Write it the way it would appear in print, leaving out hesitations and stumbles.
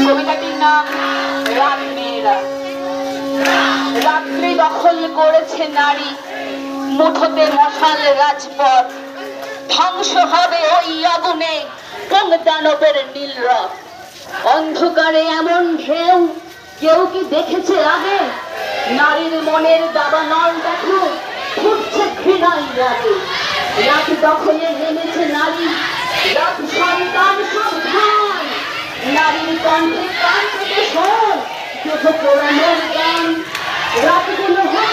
কবিতাটির নাম রাত মেয়েরা। রাত্রি দখল করেছে নারী, মুঠোতে মশাল রাজপথ, ধ্বংস হবে ওই আগুনে দানবের নীল রথ। অন্ধকারে এমন ঢেউ কেউ কি দেখেছে আগে? নারীর মনের দাবানল দেখো ফুটছে ঘৃণাই রাগে। রাত দখলে নেমেছে নারী, রাত সন্তান সাবধান। নারীর কণ্ঠে কান থেকে শোন যুদ্ধ পোড়ানোর গান। রাতগুলো হোক